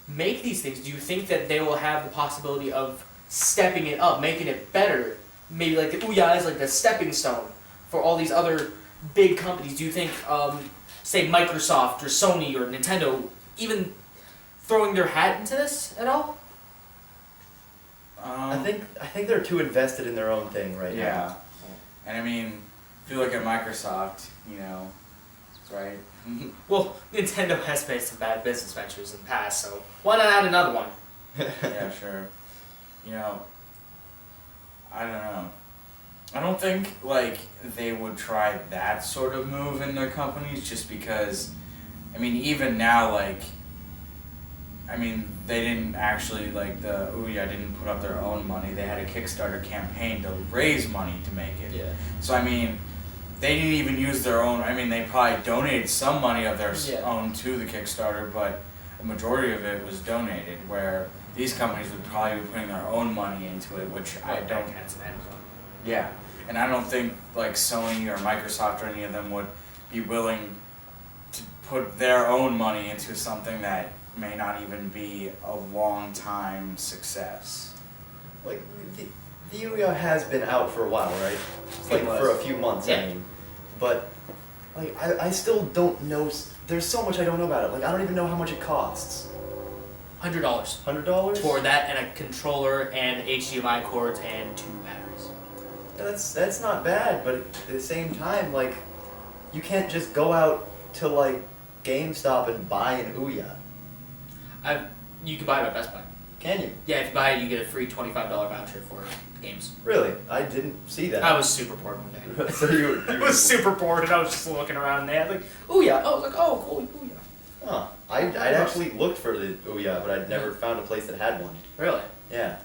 make these things. Do you think that they will have the possibility of stepping it up, making it better? Maybe like the Ouya is like the stepping stone for all these other big companies. Do you think, say Microsoft or Sony or Nintendo, even throwing their hat into this at all? I think they're too invested in their own thing right now. Yeah. And I mean, if you look at Microsoft, right? Well, Nintendo has made some bad business ventures in the past, so why not add another one? Yeah, sure. I don't know. I don't think like they would try that sort of move in their companies just because, even now, they didn't actually, like, the Ouya didn't put up their own money. They had a Kickstarter campaign to raise money to make it. Yeah. So, they didn't even use their own, they probably donated some money of their own to the Kickstarter, but a majority of it was donated, where these companies would probably be putting their own money into it, which I don't... Cats and Amazon. Yeah, and I don't think, like, Sony or Microsoft or any of them would be willing to put their own money into something that may not even be a long-time success. Like, the Ouya has been out for a while, right? Like, for a few months, Yeah. But, like, I still don't know, there's so much I don't know about it. Like, I don't even know how much it costs. $100. $100? For that and a controller and HDMI cords and 2 batteries. Yeah, that's not bad, but at the same time, like, you can't just go out to, like, GameStop and buy an Ouya. You can buy it at Best Buy. Can you? Yeah, if you buy it, you get a free $25 voucher for games. Really? I didn't see that. I was super bored one day. So you I was super bored and I was just looking around there like, Ouya. I was like, oh, cool, Ouya. Huh. I'd actually looked for the Ouya, but I'd never found a place that had one. Really? Yeah.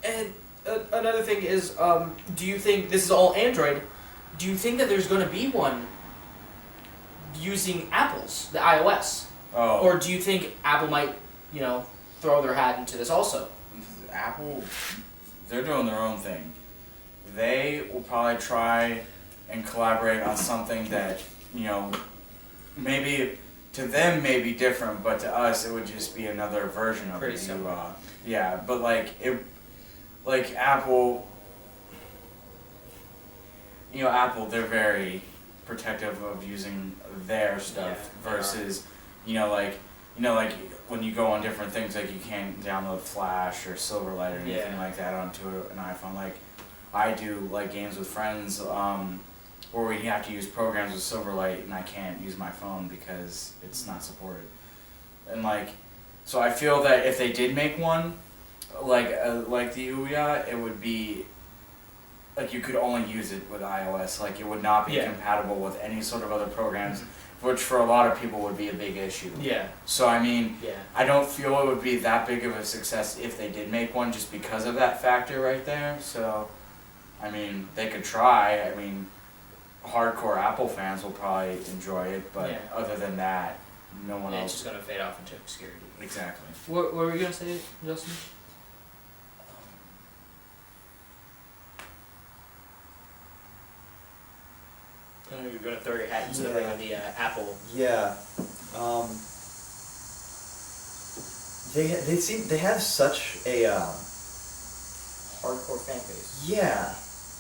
And another thing is, do you think, this is all Android, do you think that there's going to be one using Apple's, the iOS? Oh. Or do you think Apple might, throw their hat into this also? Apple, they're doing their own thing. They will probably try and collaborate on something that, maybe to them may be different, but to us it would just be another version of Pretty it. similar. Yeah, but like Apple, Apple, they're very protective of using their stuff versus, like when you go on different things, like you can't download Flash or Silverlight or anything like that onto an iPhone. Like I do, like games with friends, where we have to use programs with Silverlight, and I can't use my phone because it's not supported. And so I feel that if they did make one, like the Ouya, it would be like you could only use it with iOS. Like it would not be compatible with any sort of other programs, which for a lot of people would be a big issue. Yeah. So I don't feel it would be that big of a success if they did make one, just because of that factor right there. So, they could try. Hardcore Apple fans will probably enjoy it, but other than that, no one else. It's just going to fade off into obscurity. Exactly. What were you going to say, Justin? instead of like on the Apple. Yeah. They have such a Hardcore fan base. yeah,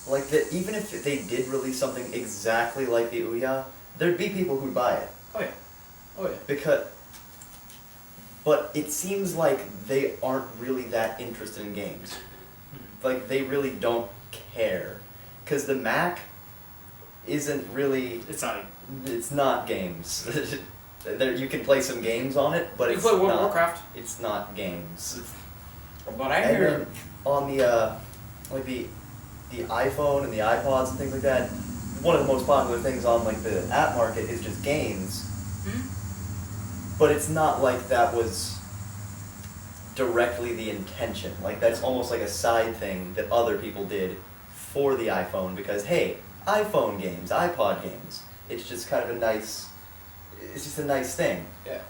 like that. Even if they did release something exactly like the Ouya, there'd be people who'd buy it Oh yeah. Oh yeah. but it seems like they aren't really that interested in games. Like they really don't care, because the Mac isn't really. It's not. It's not games. There, you can play some games on it, but You it's play World of not. Warcraft. It's not games. But I And hear then on the like the iPhone and the iPods and things like that, one of the most popular things on like the app market is just games. But it's not like that was directly the intention. Like that's almost like a side thing that other people did for the iPhone because hey, iPhone games, iPod games. It's just kind of a nice. It's just a nice thing. Yeah.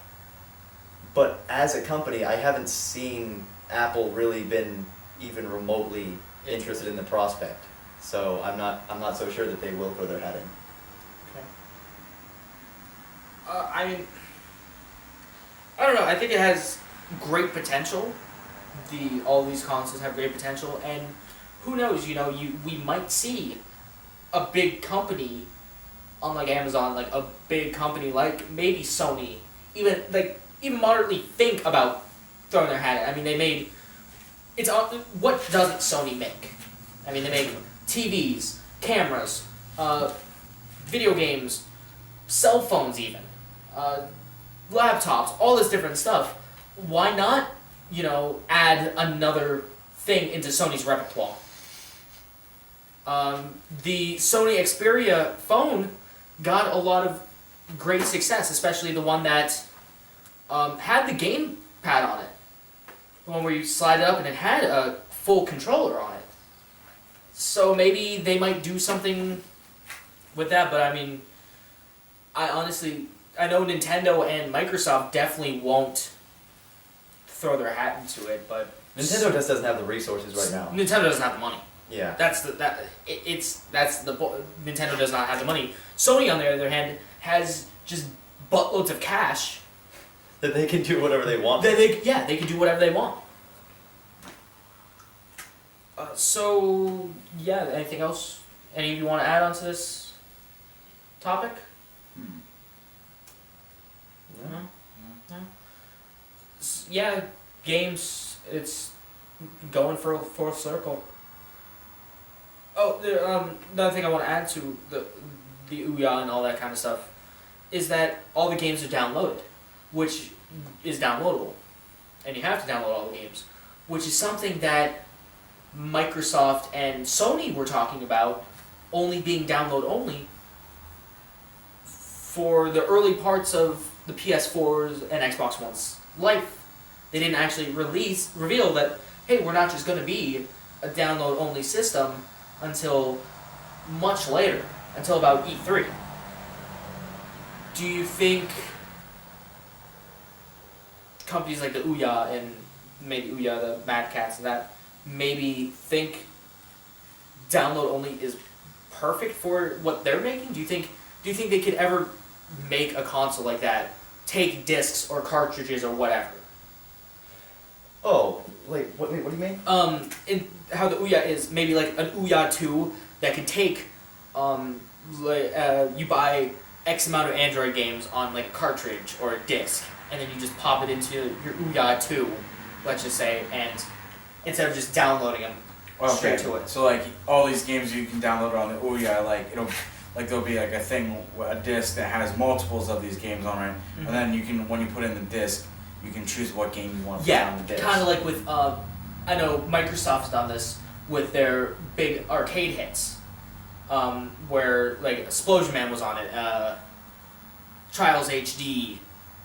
But as a company, I haven't seen Apple really been even remotely interested in the prospect. So I'm not so sure that they will throw their hat in. Okay. I mean, I don't know. I think it has great potential. All these consoles have great potential, and who knows? We might see a big company, unlike Amazon, like a big company like maybe Sony, even moderately think about throwing their hat in. I mean, they made. What doesn't Sony make? I mean, they make TVs, cameras, video games, cell phones, even laptops, all this different stuff. Why not, add another thing into Sony's repertoire? The Sony Xperia phone got a lot of great success, especially the one that had the game pad on it. The one where you slide it up and it had a full controller on it. So maybe they might do something with that, but I mean, I know Nintendo and Microsoft definitely won't throw their hat into it, but Nintendo just doesn't have the resources right now. Nintendo doesn't have the money. Yeah. Nintendo does not have the money. Sony, on the other hand, has just buttloads of cash. That they can do whatever they want. They can do whatever they want. Anything else? Any of you want to add on to this topic? No? Yeah, games, it's going for a full circle. Oh, another thing I want to add to the Ouya and all that kind of stuff is that all the games are downloaded, which is downloadable. And you have to download all the games, which is something that Microsoft and Sony were talking about only being download only for the early parts of the PS4's and Xbox One's life. They didn't actually reveal that, hey, we're not just going to be a download only system until much later, until about E3. Do you think companies like the Ouya and maybe Ouya, the Mad Cats and that, maybe think download only is perfect for what they're making? Do you think they could ever make a console like that, take discs or cartridges or whatever? Oh, wait, what do you mean? In how the Ouya is maybe like an Ouya 2 that can take, you buy X amount of Android games on like a cartridge or a disc, and then you just pop it into your Ouya 2, let's just say, and instead of just downloading them straight to it. So like all these games you can download on the Ouya, there'll be like a disc that has multiples of these games on it, and then you can, when you put in the disc, you can choose what game you want to put on the disc. Kind of like with, I know Microsoft's done this with their big arcade hits, where like Explosion Man was on it, Trials HD,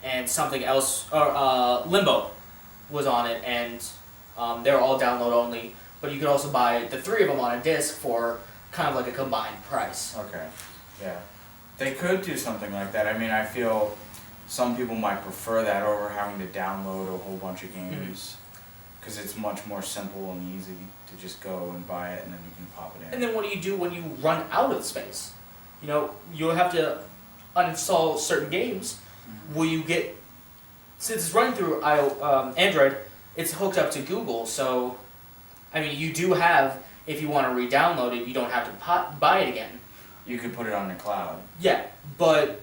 and something else, or Limbo was on it, and they're all download only, but you could also buy the three of them on a disc for kind of like a combined price. Okay, yeah. They could do something like that. I mean, I feel some people might prefer that over having to download a whole bunch of games, because it's much more simple and easy to just go and buy it and then you can pop it in. And then what do you do when you run out of space? You'll have to uninstall certain games, will you get, since it's running through Android, it's hooked up to Google, so, I mean, you do have, if you want to re-download it, you don't have to buy it again. You could put it on the cloud. Yeah, but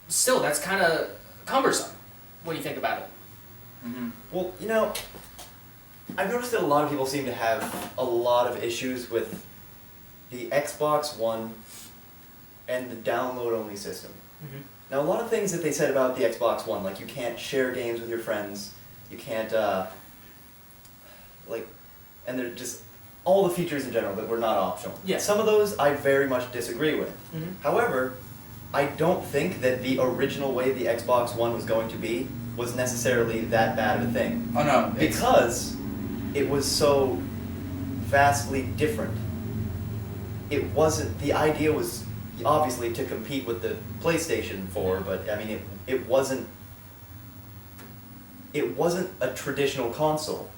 still, that's kind of cumbersome. What do you think about it? Mm-hmm. Well, you know, I've noticed that a lot of people seem to have a lot of issues with the Xbox One and the download-only system. Mm-hmm. Now, a lot of things that they said about the Xbox One, like you can't share games with your friends, you can't, and they're just all the features in general that were not optional. Yeah. Some of those I very much disagree with. Mm-hmm. However, I don't think that the original way the Xbox One was going to be was necessarily that bad of a thing. Oh no, Because it was so vastly different. It wasn't, the idea was obviously to compete with the PlayStation 4, but I mean it wasn't a traditional console.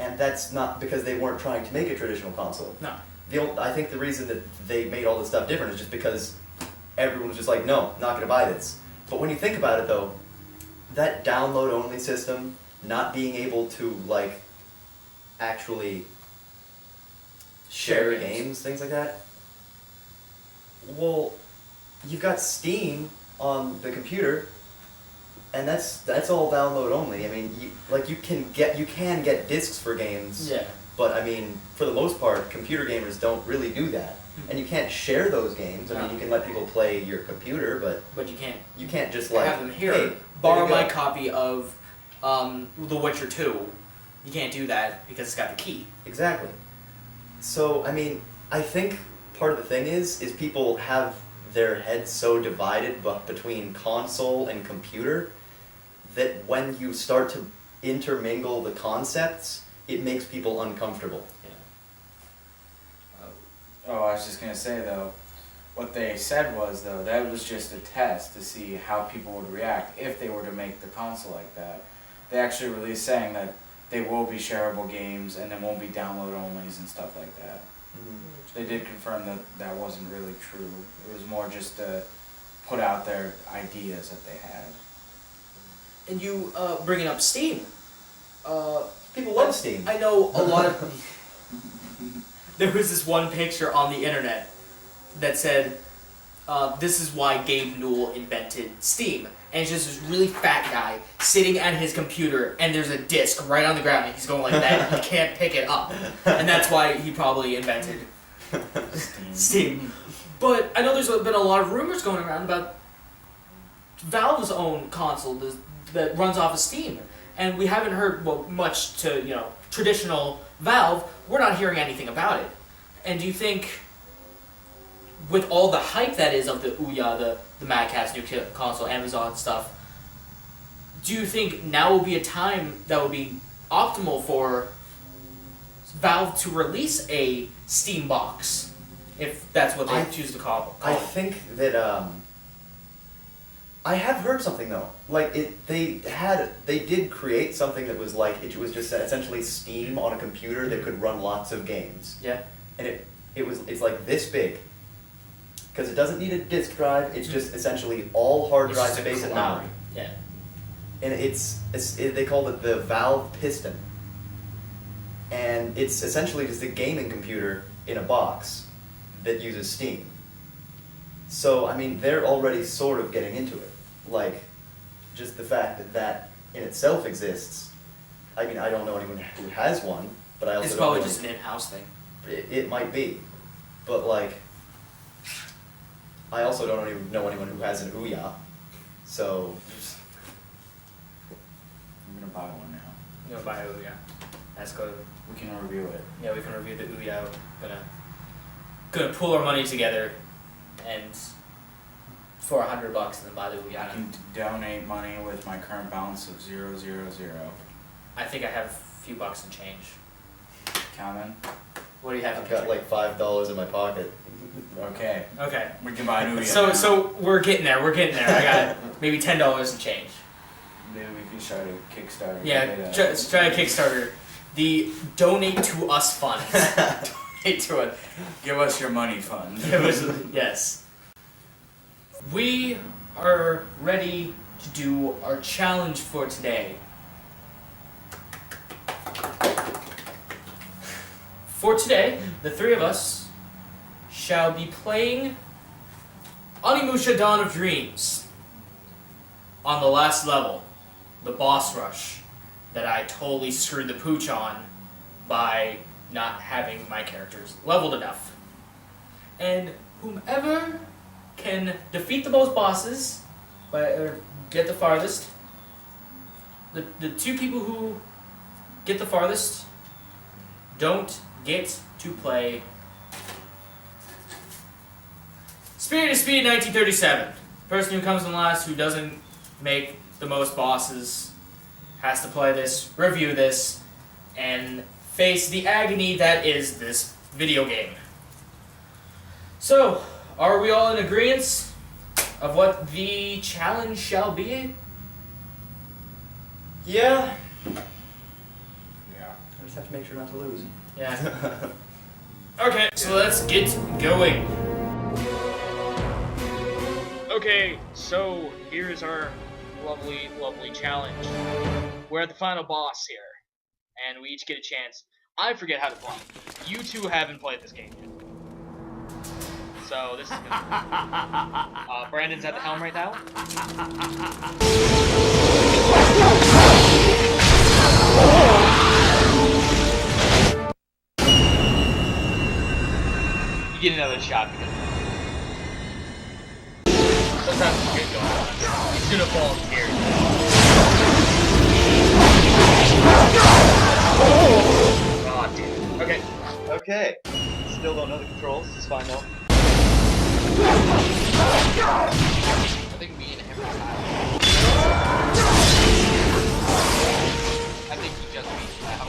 And that's not because they weren't trying to make a traditional console. No. I think the reason that they made all this stuff different is just because everyone was just like, no, not going to buy this. But when you think about it though, that download-only system, not being able to like actually share games, things like that, well, you've got Steam on the computer, and that's all download only. I mean, you can get discs for games. Yeah. But I mean, for the most part, computer gamers don't really do that, and you can't share those games. I mean, you can let people play your computer, but you can't. You can't just like Have them here. Hey, Borrow there you my go. copy of The Witcher 2. You can't do that because it's got the key. Exactly. So I mean, I think part of the thing is people have their heads so divided between console and computer that when you start to intermingle the concepts, it makes people uncomfortable. Oh, I was just gonna say though, what they said was though that was just a test to see how people would react if they were to make the console like that. They actually released saying that they will be shareable games and there won't be download onlys and stuff like that. They did confirm that that wasn't really true. It was more just to put out their ideas that they had. And you bringing up Steam. People love Steam. I know a lot of... There was this one picture on the internet that said, this is why Gabe Newell invented Steam. And it's just this really fat guy sitting at his computer, and there's a disc right on the ground, and he's going like that, and he can't pick it up. And that's why he probably invented Steam. But I know there's been a lot of rumors going around about Valve's own console that runs off of Steam. And we haven't heard much to, traditional Valve. We're not hearing anything about it. And do you think, with all the hype that is of the Ouya, the Madcast new console, Amazon stuff, do you think now will be a time that would be optimal for Valve to release a Steam box, if that's what they choose to call I it? think that I have heard something though. Like they did create something that was like it was just essentially Steam on a computer that could run lots of games. Yeah. And it's like this big. Because it doesn't need a disk drive. It's just essentially all hard drive It's just a space and cloud. memory. Yeah. And they called it the Valve Piston. And it's essentially just a gaming computer in a box that uses Steam. So, I mean, they're already sort of getting into it. Like, just the fact that that in itself exists. I mean, I don't know anyone who has one, but I also It's don't probably know just an in-house thing. it might be. But, like, I also don't even know anyone who has an Ouya. So, I'm gonna buy one now. You know, buy Ouya. Let's go. We can review it. Yeah, we can review the Ouya. Gonna pool our money together, and for $100, and then buy the I Ouya. can donate money with my current balance of 000. I think I have a few bucks in change. Calvin? What do you have? I've got like $5 in my pocket. Okay. Okay. We can buy an Ouya. So we're getting there. I got maybe $10 in change. Maybe we can start a Kickstarter. Yeah, let's try a Kickstarter. The Donate to Us fund. Donate to it. Give us your money fund. It was, yes. we are ready to do our challenge for today. For today, the three of us shall be playing Onimusha Dawn of Dreams on the last level, the boss rush that I totally screwed the pooch on by not having my characters leveled enough. And whomever can defeat the most bosses, or get the farthest, the two people who get the farthest don't get to play Spirit of Speed 1937. Person who comes in last, who doesn't make the most bosses, has to play this, review this, and face the agony that is this video game. So, are we all in agreement of what the challenge shall be? Yeah. Yeah. I just have to make sure not to lose. Yeah. Okay, so let's get going. Okay, so here's our lovely, lovely challenge. We're at the final boss here, and we each get a chance. I forget how to play. You two haven't played this game yet. So this is good. Brandon's at the helm right now. You get another shot because sometimes you get going. He's gonna fall scared. Oh, dude. Okay. Okay. Still don't know the controls. It's fine though. I think me and him are tied. I think he just beat you out.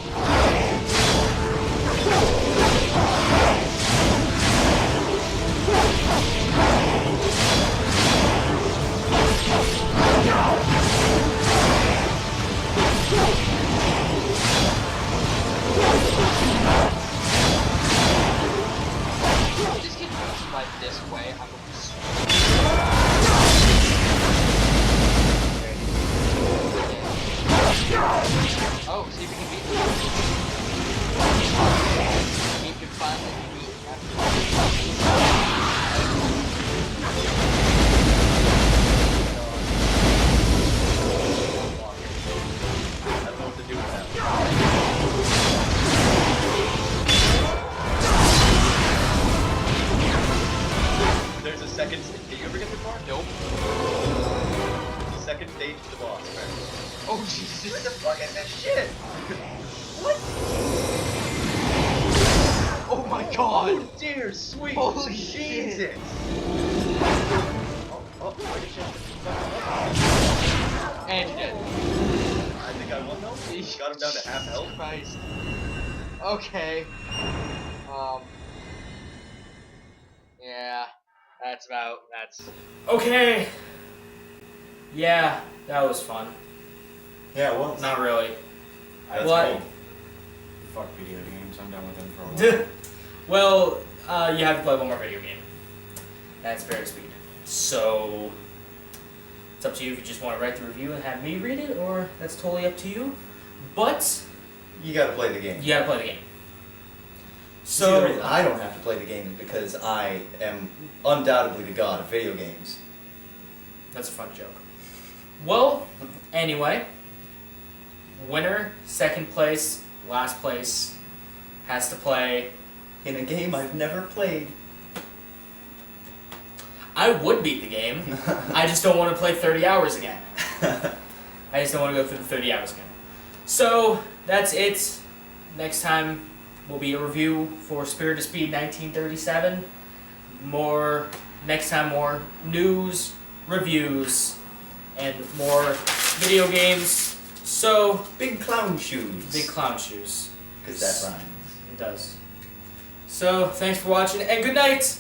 Just get moving like this way. I'm oh, see if we can beat him. He can finally be beaten. I don't know what to do with that. There's a second stage. Did you ever get this far? Nope. Second stage to the boss, right? Oh, Jesus. What the fuck is this shit? What? Oh my god. Oh dear sweet Holy Jesus. Oh, I get chance to And you're dead. I think I won though. Got him down to half health. Christ. Okay. Yeah. That's... Okay. Yeah, that was fun. Yeah, it was. Not really. That's What? cool. Fuck video games. I'm done with them for a while. Well, you have to play one more video game. That's Spirit of Speed. So, it's up to you if you just want to write the review and have me read it, or that's totally up to you. But, You gotta play the game. you gotta play the game. See, the reason So, I don't have to play the game is because I am undoubtedly the god of video games. that's a fun joke. Well, anyway, winner, second place, last place, has to play. In a game I've never played. I would beat the game. I just don't want to play 30 hours again. I just don't want to go through the 30 hours again. So, that's it. Next time will be a review for Spirit of Speed 1937. Next time more news, reviews, and more video games. So, Big clown shoes. big clown shoes. Because that rhymes. It does. So, thanks for watching, and good night!